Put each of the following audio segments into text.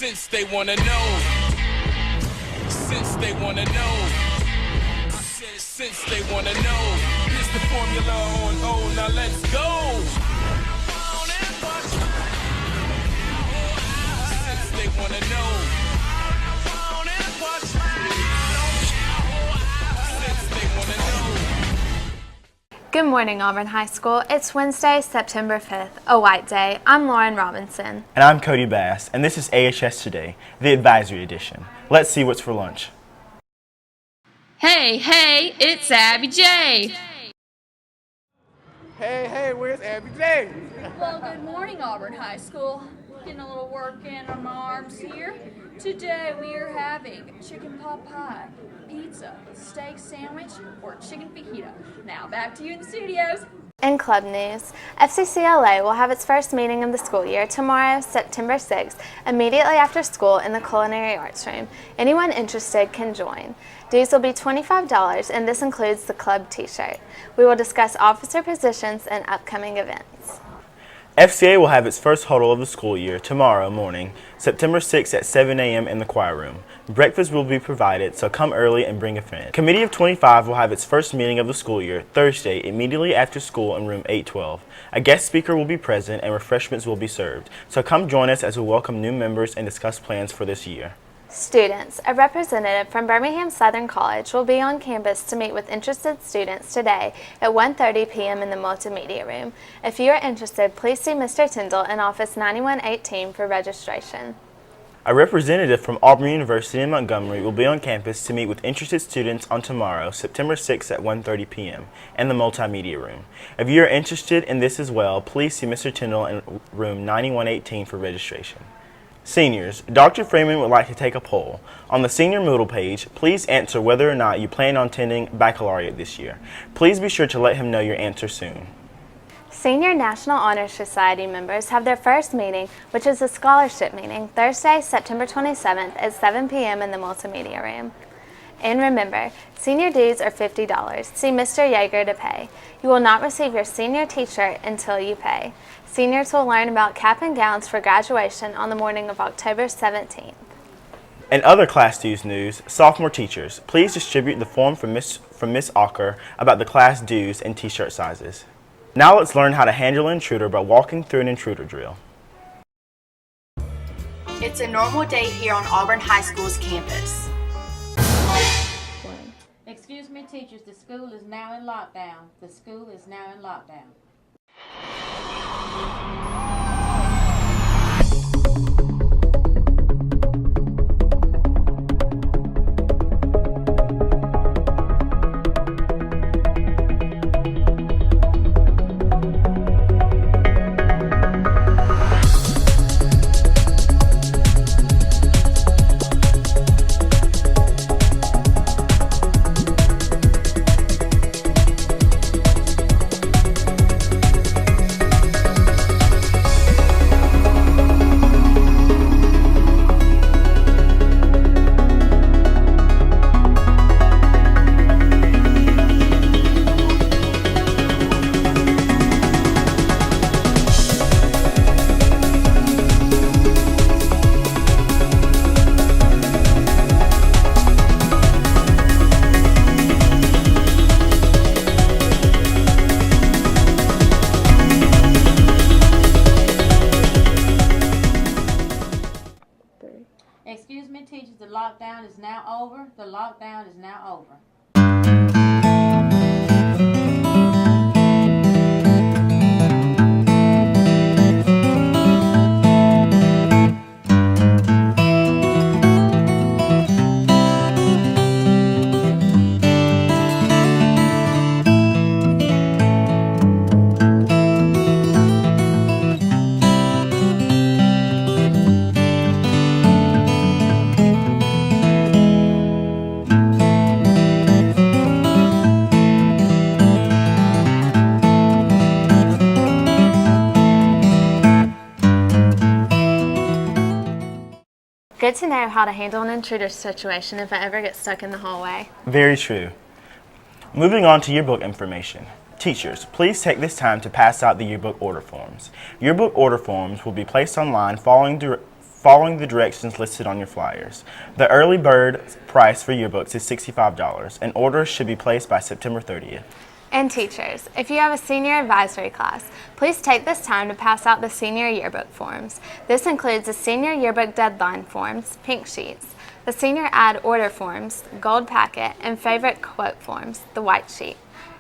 Since they wanna know. Since they wanna know. I said since they wanna know. Here's the formula on O, now let's go. Since they wanna know. Since they wanna know. Good morning, Auburn High School. It's Wednesday, September 5th, a white day. I'm Lauren Robinson. And I'm Cody Bass, and this is AHS Today, the advisory edition. Let's see what's for lunch. Hey, it's Abby J. Hey, where's Abby J? Well, good morning, Auburn High School. Getting a little work in on my arms here. Today we are having chicken pot pie, pizza, steak sandwich, or chicken fajita. Now back to you in the studios. In club news, FCCLA will have its first meeting of the school year tomorrow, September 6th, immediately after school in the Culinary Arts Room. Anyone interested can join. Dues will be $25, and this includes the club t-shirt. We will discuss officer positions and upcoming events. FCA will have its first huddle of the school year tomorrow morning, September 6th at 7 a.m. in the choir room. Breakfast will be provided, so come early and bring a friend. Committee of 25 will have its first meeting of the school year Thursday immediately after school in room 812. A guest speaker will be present and refreshments will be served, so come join us as we welcome new members and discuss plans for this year. Students, a representative from Birmingham Southern College will be on campus to meet with interested students today at 1:30 p.m. in the multimedia room. If you are interested, please see Mr. Tyndall in office 9118 for registration. A representative from Auburn University in Montgomery will be on campus to meet with interested students on tomorrow, September 6th at 1:30 p.m. in the multimedia room. If you are interested in this as well, please see Mr. Tyndall in room 9118 for registration. Seniors, Dr. Freeman would like to take a poll. On the senior Moodle page, please answer whether or not you plan on attending Bachalaureate this year. Please be sure to let him know your answer soon. Senior National Honor Society members have their first meeting, which is a scholarship meeting, Thursday, September 27th at 7 p.m. in the multimedia room. And remember, senior dues are $50. See Mr. Yeager to pay. You will not receive your senior t-shirt until you pay. Seniors will learn about cap and gowns for graduation on the morning of October 17th. In other class dues news, sophomore teachers, please distribute the form from Miss Ocker about the class dues and t-shirt sizes. Now let's learn how to handle an intruder by walking through an intruder drill. It's a normal day here on Auburn High School's campus. Excuse me, teachers, the school is now in lockdown. The school is now in lockdown. Excuse me, teachers, the lockdown is now over. The lockdown is now over. Good to know how to handle an intruder situation if I ever get stuck in the hallway. Very true. Moving on to yearbook information. Teachers, please take this time to pass out the yearbook order forms. Yearbook order forms will be placed online following following the directions listed on your flyers. The early bird price for yearbooks is $65, and orders should be placed by September 30th. And teachers, if you have a senior advisory class, please take this time to pass out the senior yearbook forms. This includes the senior yearbook deadline forms, pink sheets, the senior ad order forms, gold packet, and favorite quote forms, the white sheet.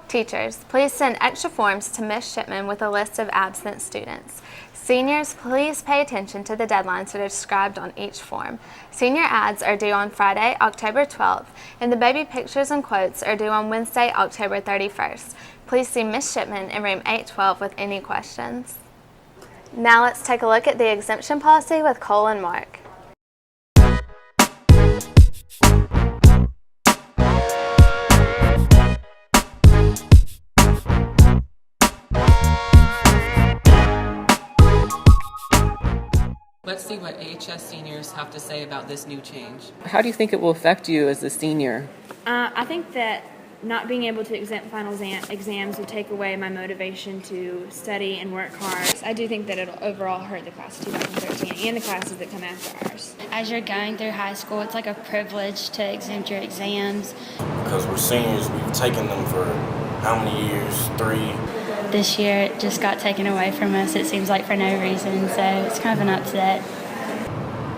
Teachers, please send extra forms to Ms. Shipman with a list of absent students. Seniors, please pay attention to the deadlines that are described on each form. Senior ads are due on Friday, October 12th, and the baby pictures and quotes are due on Wednesday, October 31st. Please see Ms. Shipman in room 812 with any questions. Now let's take a look at the exemption policy with Cole and Mark. Let's see what AHS seniors have to say about this new change. How do you think it will affect you as a senior? I think that not being able to exempt final exams will take away my motivation to study and work hard. I do think that it'll overall hurt the class of 2013 and the classes that come after ours. As you're going through high school, it's like a privilege to exempt your exams. Because we're seniors, we've taken them for how many years? 3. This year it just got taken away from us, it seems like for no reason, so it's kind of an upset.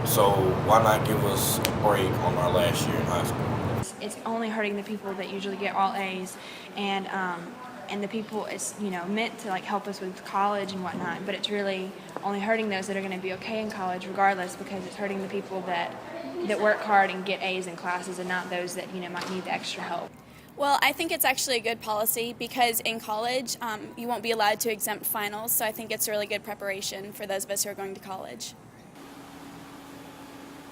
So why not give us a break on our last year in high school? It's only hurting the people that usually get all A's, and the people it's meant to help us with college and whatnot, but it's really only hurting those that are going to be okay in college regardless, because it's hurting the people that work hard and get A's in classes and not those that might need the extra help. Well, I think it's actually a good policy because in college you won't be allowed to exempt finals, so I think it's a really good preparation for those of us who are going to college.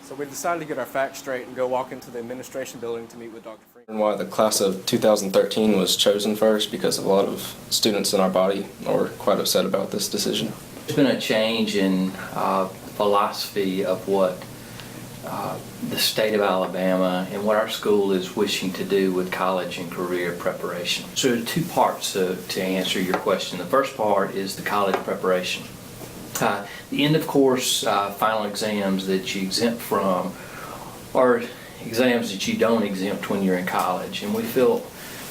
So we decided to get our facts straight and go walk into the administration building to meet with Dr. Freeman. Why the class of 2013 was chosen first, because a lot of students in our body are quite upset about this decision. There's been a change in philosophy of what the state of Alabama and what our school is wishing to do with college and career preparation. So there are 2 parts to answer your question. The first part is the college preparation. The end of course final exams that you exempt from are exams that you don't exempt when you're in college, and we feel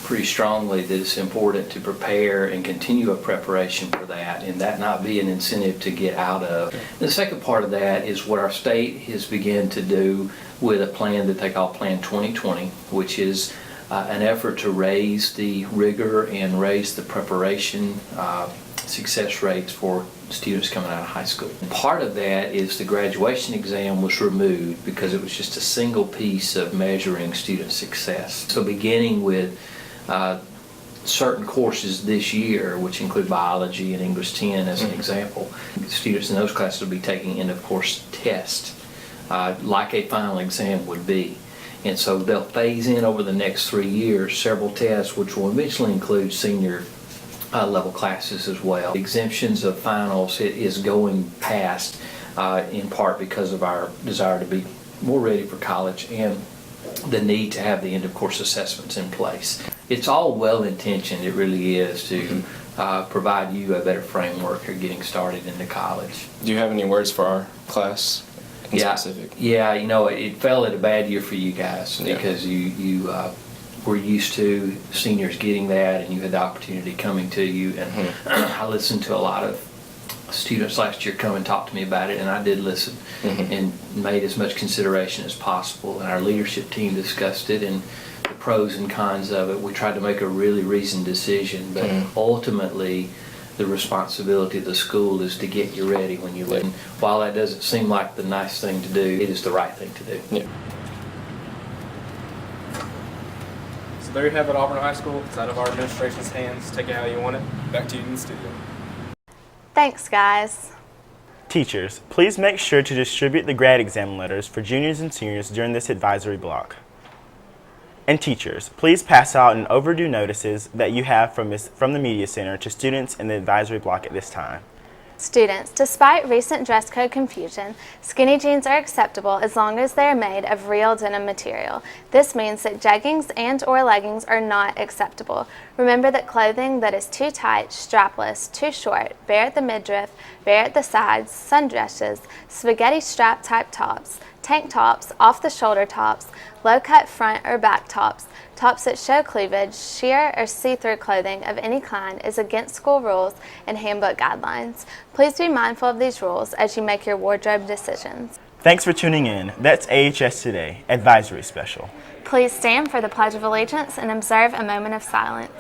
pretty strongly that it's important to prepare and continue a preparation for that, and that not be an incentive to get out of. The second part of that is what our state has begun to do with a plan that they call Plan 2020, which is an effort to raise the rigor and raise the preparation success rates for students coming out of high school. Part of that is the graduation exam was removed because it was just a single piece of measuring student success. So beginning with certain courses this year, which include biology and English 10 as an example, students in those classes will be taking end of course tests like a final exam would be. And so they'll phase in over the next 3 years several tests which will eventually include senior level classes as well. Exemptions of finals is going past in part because of our desire to be more ready for college and the need to have the end of course assessments in place. It's all well intentioned, it really is, to provide you a better framework for getting started into college. Do you have any words for our class in specific? Yeah, it fell at a bad year for you guys because you were used to seniors getting that, and you had the opportunity coming to you. And I listened to a lot of students last year come and talk to me about it, and I did listen and made as much consideration as possible. And our leadership team discussed it and the pros and cons of it. We tried to make a really reasoned decision, but ultimately the responsibility of the school is to get you ready when you're ready. While that doesn't seem like the nice thing to do, it is the right thing to do. Yeah. So there you have it, Auburn High School. It's out of our administration's hands. Take it how you want it. Back to you in the studio. Thanks, guys. Teachers, please make sure to distribute the grad exam letters for juniors and seniors during this advisory block. And teachers, please pass out an overdue notices that you have from the Media Center to students in the advisory block at this time. Students, despite recent dress code confusion, skinny jeans are acceptable as long as they are made of real denim material. This means that jeggings and/or leggings are not acceptable. Remember that clothing that is too tight, strapless, too short, bare at the midriff, bare at the sides, sundresses, spaghetti strap type tops, tank tops, off-the-shoulder tops, low-cut front or back tops, tops that show cleavage, sheer or see-through clothing of any kind is against school rules and handbook guidelines. Please be mindful of these rules as you make your wardrobe decisions. Thanks for tuning in. That's AHS Today, Advisory Special. Please stand for the Pledge of Allegiance and observe a moment of silence.